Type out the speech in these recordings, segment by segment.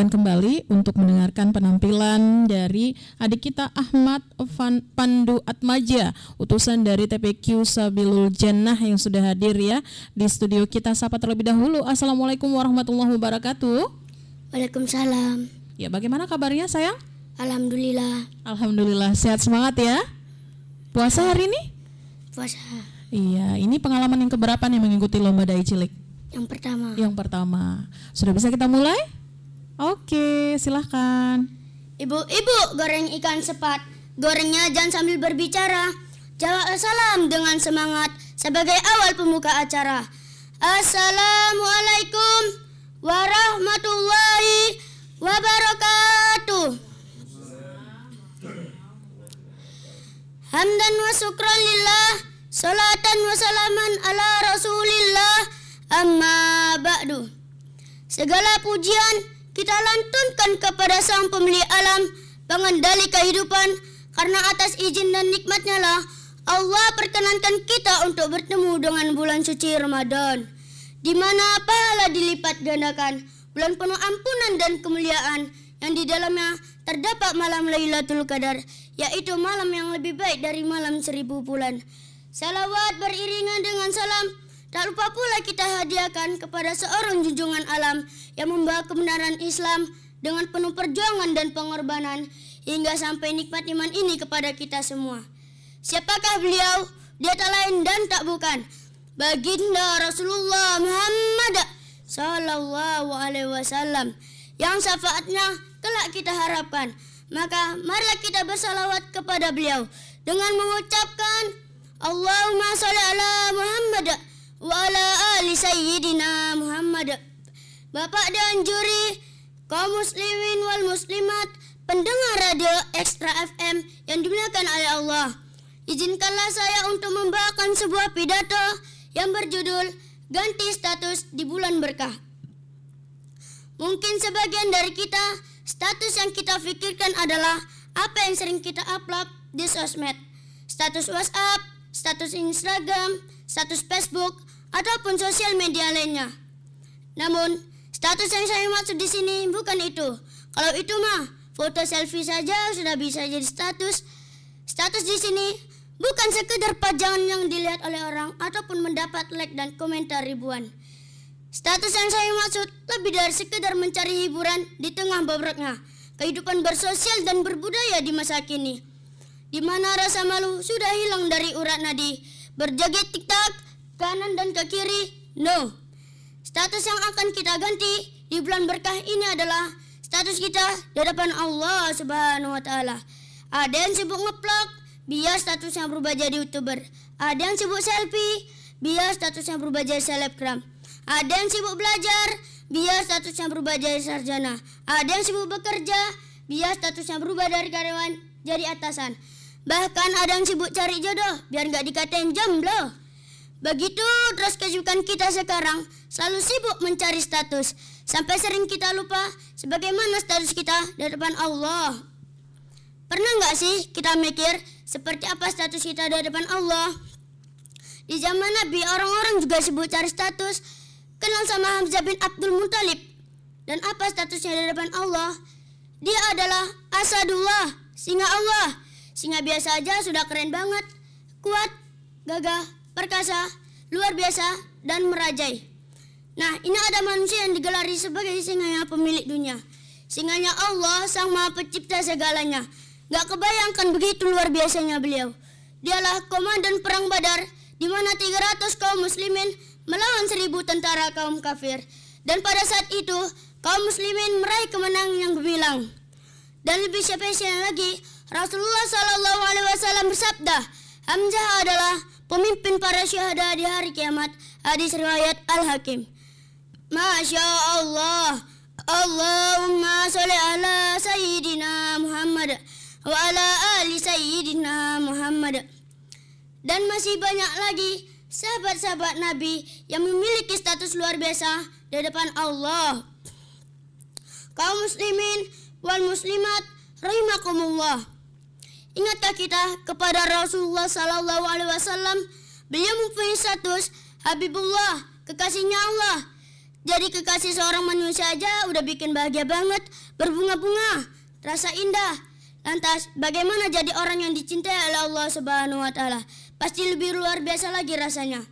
lanjutkan kembali untuk mendengarkan penampilan dari adik kita Ahmad Pandu Atmaja, utusan dari TPQ Sabilul Jannah yang sudah hadir ya di studio kita. Sapa terlebih dahulu. Assalamualaikum warahmatullahi wabarakatuh. Waalaikumsalam. Ya, bagaimana kabarnya sayang? Alhamdulillah. Alhamdulillah, sehat semangat ya. Puasa hari ini? Puasa. Iya, ini pengalaman yang keberapa nih mengikuti lomba dai cilik? Yang pertama. Yang pertama. Sudah bisa kita mulai? Oke, silahkan. Ibu, goreng ikan sepat. Gorengnya jangan sambil berbicara. Jawab salam dengan semangat sebagai awal pembuka acara. Assalamualaikum warahmatullahi wabarakatuh. Hamdan wa syukran lillah, salatan wa salaman ala rasulillah, amma ba'du. Segala pujian kita lantunkan kepada Sang Pemilik alam, pengendali kehidupan, karena atas izin dan nikmatnya lah Allah perkenankan kita untuk bertemu dengan bulan suci Ramadan, di mana pahala dilipat gandakan, bulan penuh ampunan dan kemuliaan, yang di dalamnya terdapat malam Lailatul Qadar, yaitu malam yang lebih baik dari malam 1000 bulan. Salawat beriringan dengan salam, tak lupa pula kita hadiahkan kepada seorang junjungan alam yang membawa kebenaran Islam dengan penuh perjuangan dan pengorbanan hingga sampai nikmat iman ini kepada kita semua. Siapakah beliau? Dia tak lain dan tak bukan baginda Rasulullah Muhammad sallallahu alaihi wasallam yang syafaatnya kelak kita harapkan. Maka marilah kita bersalawat kepada beliau dengan mengucapkan Allahumma sholli ala Muhammad wa ala ali sayyidina Muhammad. Bapak dan juri, kaum muslimin wal muslimat, pendengar radio Extra FM yang dimuliakan oleh Allah, izinkanlah saya untuk membawakan sebuah pidato yang berjudul Ganti Status di Bulan Berkah. Mungkin sebagian dari kita, status yang kita pikirkan adalah apa yang sering kita upload di sosmed. Status WhatsApp, status Instagram, status Facebook, ataupun sosial media lainnya. Namun, status yang saya maksud di sini bukan itu. Kalau itu mah, foto selfie saja sudah bisa jadi status. Status di sini bukan sekedar pajangan yang dilihat oleh orang ataupun mendapat like dan komentar ribuan. Status yang saya maksud lebih dari sekedar mencari hiburan di tengah bobroknya kehidupan bersosial dan berbudaya di masa kini, di mana rasa malu sudah hilang dari urat nadi, berjoget tiktak kanan dan ke kiri. No, status yang akan kita ganti di bulan berkah ini adalah status kita di hadapan Allah Subhanahu wa Ta'ala. Ada yang sibuk ngeplok, biar statusnya berubah jadi YouTuber. Ada yang sibuk selfie, biar statusnya berubah jadi selebgram. Ada yang sibuk belajar, biar statusnya berubah jadi sarjana. Ada yang sibuk bekerja, biar statusnya berubah dari karyawan jadi atasan. Bahkan ada yang sibuk cari jodoh, biar gak dikatain jomblo. Begitu terus kesibukan kita sekarang, selalu sibuk mencari status, sampai sering kita lupa sebagaimana status kita di hadapan Allah. Pernah gak sih kita mikir seperti apa status kita di hadapan Allah? Di zaman Nabi, orang-orang juga sibuk cari status. Kenal sama Hamzah bin Abdul Muthalib. Dan apa statusnya di hadapan Allah? Dia adalah Asadullah, singa Allah. Singa biasa aja sudah keren banget, kuat, gagah, perkasa, luar biasa, dan merajai. Nah, ini ada manusia yang digelari sebagai singanya pemilik dunia. Singanya Allah, sang maha pencipta segalanya. Gak kebayangkan begitu luar biasanya beliau. Dialah komandan perang Badar, di mana 300 kaum muslimin melawan 1000 tentara kaum kafir. Dan pada saat itu, kaum muslimin meraih kemenangan yang gemilang. Dan lebih spesial lagi, Rasulullah SAW bersabda, Hamzah adalah pemimpin para syuhada di hari kiamat. Hadis riwayat Al-Hakim. Masya Allah, Allahumma sholli ala Sayyidina Muhammad wa ala ali Sayyidina Muhammad. Dan masih banyak lagi sahabat-sahabat Nabi yang memiliki status luar biasa di hadapan Allah. Kaum muslimin wal muslimat rahimakumullah. Ingatkah kita kepada Rasulullah sallallahu alaihi wasallam? Beliau mempunyai status Habibullah, kekasihnya Allah. jadi kekasih seorang manusia aja udah bikin bahagia banget, berbunga-bunga, rasa indah. Lantas bagaimana jadi orang yang dicintai oleh Allah Subhanahu wa Ta'ala? Pasti lebih luar biasa lagi rasanya.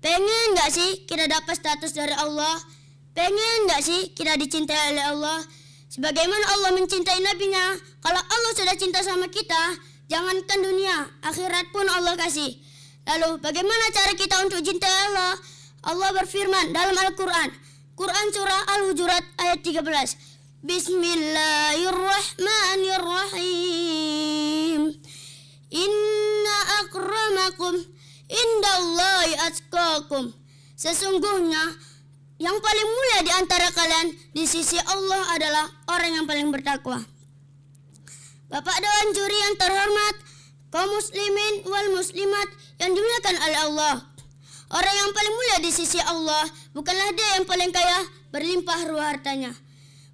Pengen gak sih kita dapat status dari Allah? Pengen gak sih kita dicintai oleh Allah? Sebagaimana Allah mencintai nabinya, kalau Allah sudah cinta sama kita, jangankan dunia, akhirat pun Allah kasih. Lalu bagaimana cara kita untuk cintai Allah? Allah berfirman dalam Al-Quran, Quran surah Al-Hujurat ayat 13. Bismillahirrahmanirrahim. Inna akramakum indallahi atqakum. Sesungguhnya yang paling mulia di antara kalian di sisi Allah adalah orang yang paling bertakwa. Bapak Dewan Juri yang terhormat, kaum muslimin wal muslimat yang dimuliakan oleh Allah. Orang yang paling mulia di sisi Allah bukanlah dia yang paling kaya, berlimpah ruah hartanya.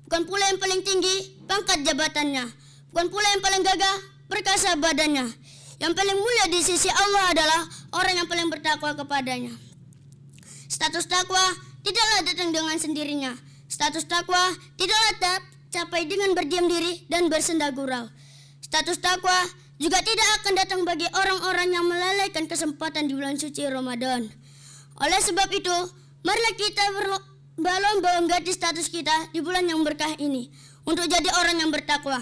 Bukan pula yang paling tinggi pangkat jabatannya. Bukan pula yang paling gagah perkasa badannya. Yang paling mulia di sisi Allah adalah orang yang paling bertakwa kepadanya. Status takwa tidaklah datang dengan sendirinya. Status takwa tidaklah tercapai dengan berdiam diri dan bersenda gurau. Status takwa juga tidak akan datang bagi orang-orang yang melalaikan kesempatan di bulan suci Ramadan. Oleh sebab itu, marilah kita berlomba mengganti status kita di bulan yang berkah ini untuk jadi orang yang bertakwa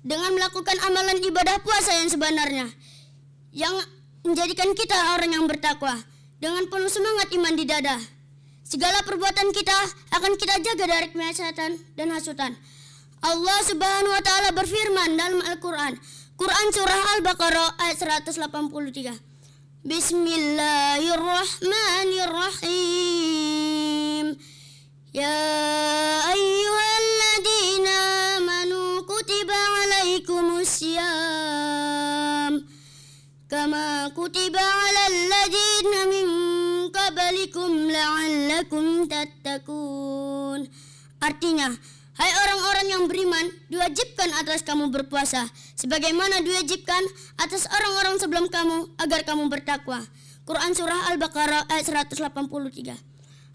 dengan melakukan amalan ibadah puasa yang sebenarnya yang menjadikan kita orang yang bertakwa dengan penuh semangat iman di dada. Segala perbuatan kita akan kita jaga dari kemaksiatan dan hasutan. Allah Subhanahu wa Ta'ala berfirman dalam Al-Quran, Quran surah Al-Baqarah ayat 183. Bismillahirrahmanirrahim. Ya ayyuhalladzina amanu kutiba alaikumussyam kama kutiba alal ladzina min qablikum la'allakum tattaqun. Artinya, hai orang-orang yang beriman, diwajibkan atas kamu berpuasa sebagaimana diwajibkan atas orang-orang sebelum kamu agar kamu bertakwa. Quran surah Al-Baqarah ayat 183.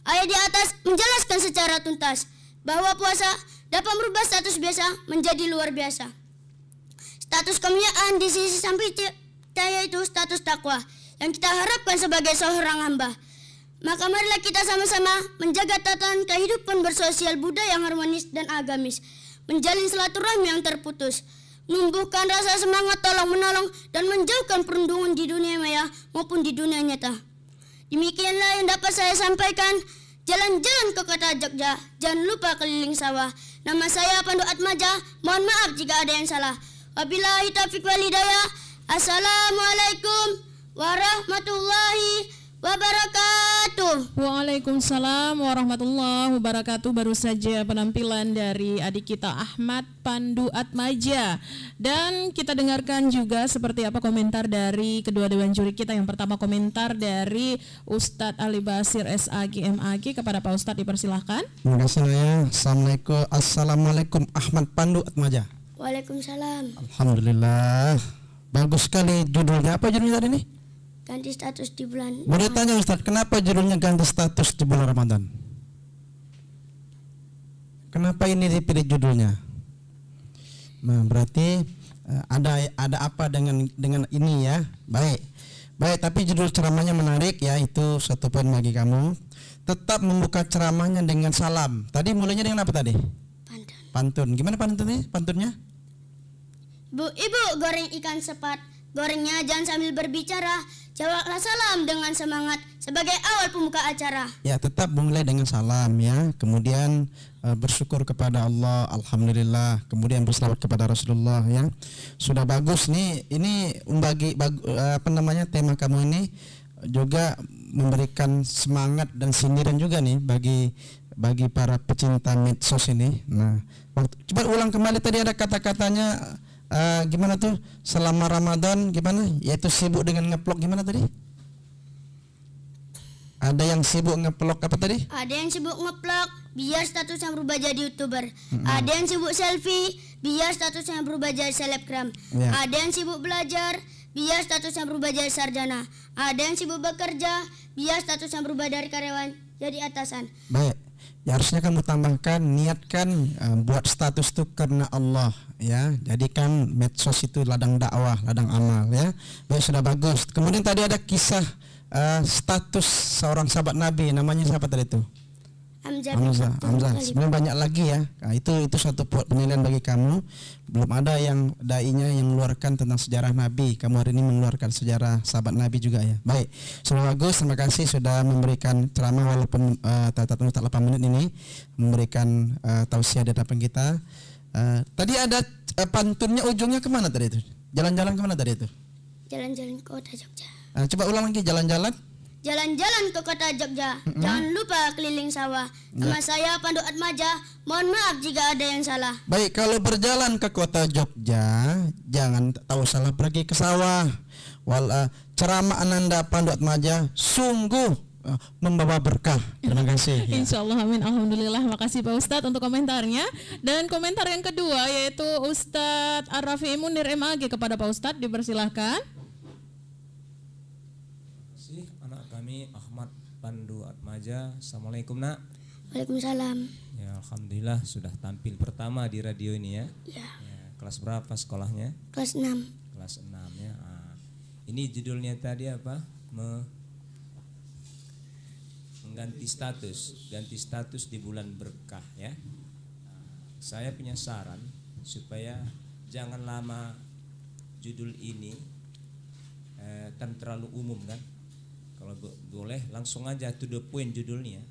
Ayat di atas menjelaskan secara tuntas bahwa puasa dapat merubah status biasa menjadi luar biasa. Status kemuliaan di sisi Sang Pencipta yaitu status takwa yang kita harapkan sebagai seorang hamba. Maka marilah kita sama-sama menjaga tatanan kehidupan bersosial budaya yang harmonis dan agamis, menjalin silaturahmi yang terputus, menumbuhkan rasa semangat tolong-menolong dan menjauhkan perundungan di dunia maya maupun di dunia nyata. Demikianlah yang dapat saya sampaikan. Jalan-jalan ke kota Jogja, jangan lupa keliling sawah. Nama saya Pandu Atmaja, mohon maaf jika ada yang salah. Wabillahi taufiq wal hidayah. Assalamualaikum warahmatullahi wabarakatuh. Waalaikumsalam warahmatullahi wabarakatuh. Baru saja penampilan dari adik kita Ahmad Pandu Atmaja. Dan kita dengarkan juga seperti apa komentar dari kedua dewan juri kita. Yang pertama komentar dari Ustadz Ali Basir SAG MAG. Kepada Pak Ustadz dipersilahkan. Terima kasih Naya. Assalamualaikum Ahmad Pandu Atmaja. Waalaikumsalam. Alhamdulillah. Bagus sekali judulnya. Apa judulnya tadi nih? Ganti status di bulan. Boleh tanya Ustadz, kenapa judulnya ganti status di bulan Ramadan? Kenapa ini dipilih judulnya? Nah, berarti ada apa dengan ini ya? Baik, tapi judul ceramahnya menarik ya, itu satu poin bagi kamu. Tetap membuka ceramahnya dengan salam. Tadi mulainya dengan apa tadi? Pantun. Gimana pantunnya? Ibu goreng ikan sepat, gorengnya jangan sambil berbicara. Jawablah salam dengan semangat sebagai awal pembuka acara. Ya, tetap mulai dengan salam ya. Kemudian bersyukur kepada Allah, alhamdulillah. Kemudian berselawat kepada Rasulullah ya. Sudah bagus nih. Ini tema kamu ini juga memberikan semangat dan sindiran juga nih bagi para pecinta medsos ini. Nah, coba ulang kembali tadi ada kata-katanya. Gimana tuh selama Ramadan gimana? Yaitu sibuk dengan ngeplok gimana tadi? Ada yang sibuk ngeplok apa tadi? Ada yang sibuk ngeplok biar statusnya berubah jadi YouTuber. Ada yang sibuk selfie biar statusnya berubah jadi selebgram. Ada yang sibuk belajar biar statusnya berubah jadi sarjana. Ada yang sibuk bekerja biar statusnya berubah dari karyawan jadi atasan. Baik. Ya harusnya kamu tambahkan, niatkan buat status itu karena Allah ya. Jadikan medsos itu ladang dakwah, ladang amal ya. Baik, sudah bagus. Kemudian tadi ada kisah status seorang sahabat Nabi, namanya siapa tadi itu? Hamzah. Sebenarnya banyak lagi ya. Nah, itu satu penilaian bagi kamu. Belum ada yang dai-nya yang mengeluarkan tentang sejarah Nabi. Kamu hari ini mengeluarkan sejarah sahabat Nabi juga ya. Baik, sudah bagus. Terima kasih sudah memberikan ceramah walaupun tak 8 menit ini, memberikan tausiah di hadapan kita. Tadi ada pantunnya, ujungnya kemana tadi itu? Jalan-jalan kemana tadi itu? Jalan-jalan ke kota Jogja. Coba ulang lagi, jalan-jalan. Jalan-jalan ke kota Jogja. Jangan lupa keliling sawah. Nama saya Pandu Atmaja. Mohon maaf jika ada yang salah. Baik, kalau berjalan ke kota Jogja, jangan tahu salah pergi ke sawah. Ceramah Ananda Pandu Atmaja sungguh membawa berkah. Terima kasih. Insya Allah, amin. Alhamdulillah. Makasih Pak Ustadz untuk komentarnya. Dan komentar yang kedua yaitu Ustadz Ar-Rafi Munir MAG kepada Pak Ustadz, dipersilahkan. Ahmad Pandu Atmaja. Assalamualaikum nak. Waalaikumsalam. Ya, alhamdulillah sudah tampil pertama di radio ini ya. Ya. Kelas berapa sekolahnya? Kelas 6. Kelas 6 ya. Ini judulnya tadi apa? Mengganti status. Ganti status di bulan berkah ya. Saya punya saran supaya jangan lama judul ini kan terlalu umum kan. Kalau boleh langsung aja to the point judulnya.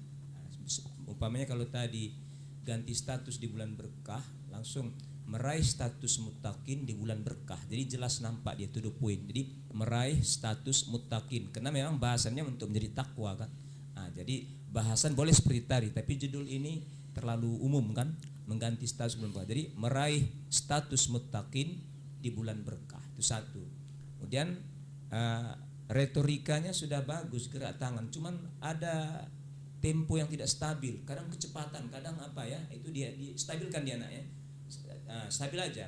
Umpamanya kalau tadi ganti status di bulan berkah, langsung meraih status muttaqin di bulan berkah. Jadi jelas nampak dia to the point. Jadi meraih status muttaqin, karena memang bahasannya untuk menjadi takwa kan. Jadi bahasan boleh seperti tadi, tapi judul ini terlalu umum kan, mengganti status bulan berkah. Jadi meraih status muttaqin di bulan berkah itu satu. Kemudian retorikanya sudah bagus, gerak tangan, cuman ada tempo yang tidak stabil, kadang kecepatan, kadang apa ya, itu dia stabilkan dia nak ya, stabil aja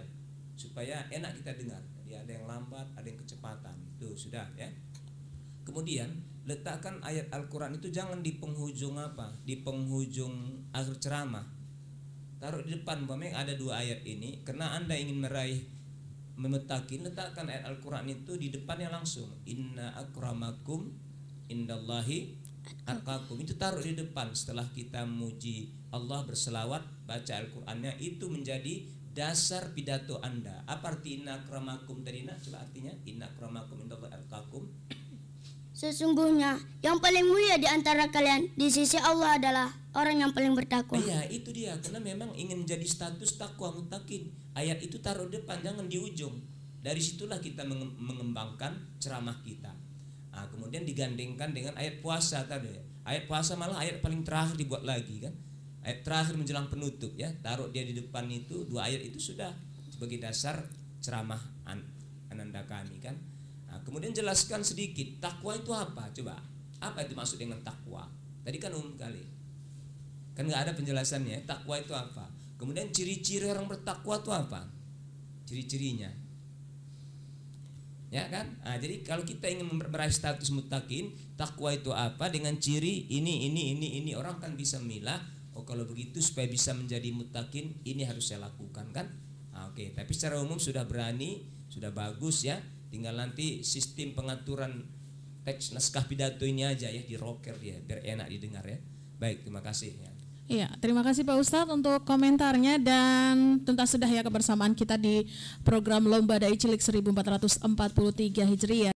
supaya enak kita dengar. Jadi ada yang lambat, ada yang kecepatan, itu sudah ya. Kemudian letakkan ayat Al-Quran itu jangan di penghujung apa, di penghujung akhir ceramah, taruh di depan. Umpamanya ada 2 ayat ini, karena Anda ingin meraih memetakin, letakkan ayat Al-Quran itu di depannya langsung. Inna akramakum indallahi atqakum, itu taruh di depan. Setelah kita muji Allah, berselawat, baca Al-Qurannya, itu menjadi dasar pidato Anda. Apa arti inna akramakum tadi nak? Coba artinya inna akramakum indallahi atqakum. Sesungguhnya yang paling mulia di antara kalian di sisi Allah adalah orang yang paling bertakwa. Iya, itu dia, karena memang ingin menjadi status takwa muttaqin. Ayat itu taruh depan, jangan di ujung. Dari situlah kita mengembangkan ceramah kita. Kemudian digandengkan dengan ayat puasa tadi. Ayat puasa malah ayat paling terakhir dibuat lagi kan. Ayat terakhir menjelang penutup ya, taruh dia di depan itu, 2 ayat itu sudah sebagai dasar ceramah Ananda kami kan. Kemudian jelaskan sedikit takwa itu apa, coba apa itu maksud dengan takwa. Tadi kan umum kali, kan nggak ada penjelasannya takwa itu apa. Kemudian ciri-ciri orang bertakwa itu apa, ciri-cirinya ya kan. Jadi kalau kita ingin meraih status muttaqin, takwa itu apa dengan ciri ini orang kan bisa memilah. Oh kalau begitu supaya bisa menjadi muttaqin ini harus saya lakukan kan. Oke. Tapi secara umum sudah berani, sudah bagus ya. Tinggal nanti sistem pengaturan teks naskah pidato ini aja ya, di rocker dia biar enak didengar ya. Baik, terima kasih ya. Iya, terima kasih Pak Ustadz untuk komentarnya, dan tuntas sudah ya kebersamaan kita di program Lomba Dai Cilik 1443 Hijriah.